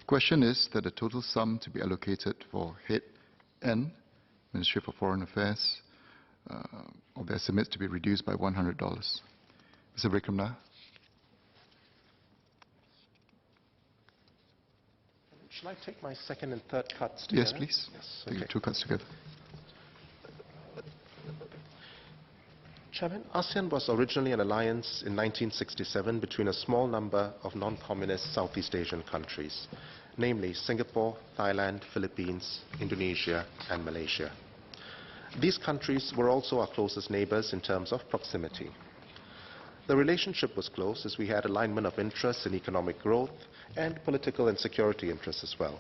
Question is that the total sum to be allocated for Head N, Ministry for Foreign Affairs, of the estimates to be reduced by $100. Mr. Vikram Nair. Shall I take my second and third cuts together? Yes, please. Yes, take okay. the two cuts together. Chairman, ASEAN was originally an alliance in 1967 between a small number of non-communist Southeast Asian countries, namely Singapore, Thailand, Philippines, Indonesia, and Malaysia. These countries were also our closest neighbors in terms of proximity. The relationship was close as we had alignment of interests in economic growth and political and security interests as well.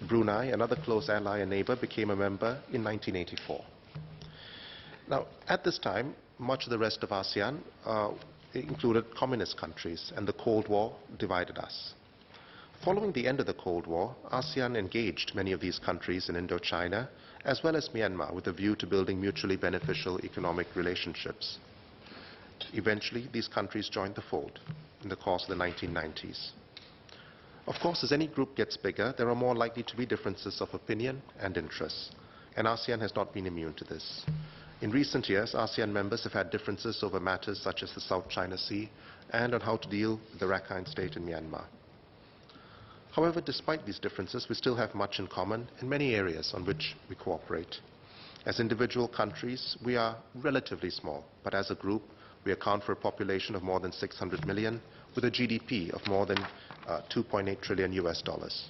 Brunei, another close ally and neighbor, became a member in 1984. Now, at this time, much of the rest of ASEAN included communist countries, and the Cold War divided us. Following the end of the Cold War, ASEAN engaged many of these countries in Indochina, as well as Myanmar, with a view to building mutually beneficial economic relationships. Eventually, these countries joined the fold in the course of the 1990s. Of course, as any group gets bigger, there are more likely to be differences of opinion and interests, and ASEAN has not been immune to this. In recent years, ASEAN members have had differences over matters such as the South China Sea and on how to deal with the Rakhine State in Myanmar. However, despite these differences, we still have much in common in many areas on which we cooperate. As individual countries, we are relatively small, but as a group, we account for a population of more than 600 million, with a GDP of more than 2.8 trillion US dollars.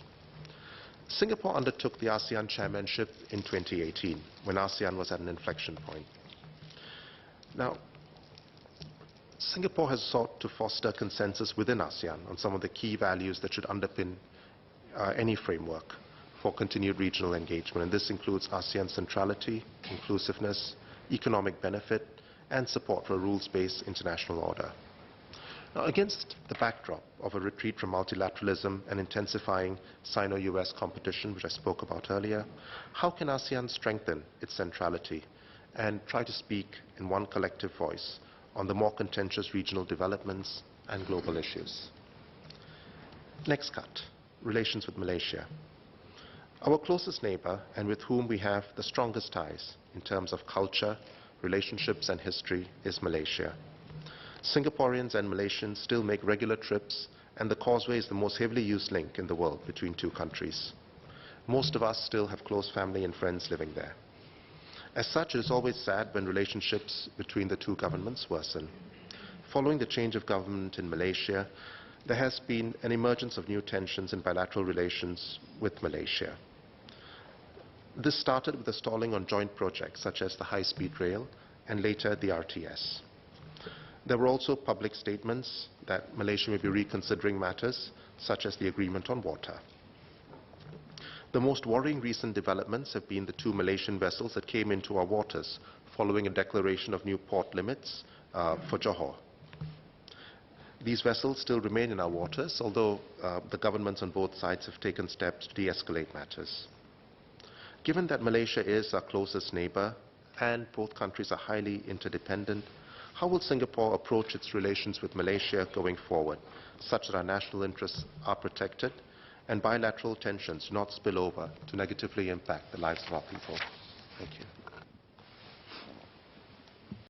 Singapore undertook the ASEAN chairmanship in 2018, when ASEAN was at an inflection point. Now, Singapore has sought to foster consensus within ASEAN on some of the key values that should underpin any framework for continued regional engagement, and this includes ASEAN centrality, inclusiveness, economic benefit, and support for a rules-based international order. Now, against the backdrop of a retreat from multilateralism and intensifying Sino-US competition, which I spoke about earlier, how can ASEAN strengthen its centrality and try to speak in one collective voice on the more contentious regional developments and global issues? Next cut, relations with Malaysia. Our closest neighbor, and with whom we have the strongest ties in terms of culture, relationships, and history, is Malaysia. Singaporeans and Malaysians still make regular trips, and the causeway is the most heavily used link in the world between two countries. Most of us still have close family and friends living there. As such, it is always sad when relationships between the two governments worsen. Following the change of government in Malaysia, there has been an emergence of new tensions in bilateral relations with Malaysia. This started with the stalling on joint projects such as the high-speed rail and later the RTS. There were also public statements that Malaysia may be reconsidering matters such as the agreement on water. The most worrying recent developments have been the two Malaysian vessels that came into our waters following a declaration of new port limits for Johor. These vessels still remain in our waters, although the governments on both sides have taken steps to de-escalate matters. Given that Malaysia is our closest neighbor and both countries are highly interdependent, how will Singapore approach its relations with Malaysia going forward, such that our national interests are protected and bilateral tensions do not spill over to negatively impact the lives of our people? Thank you.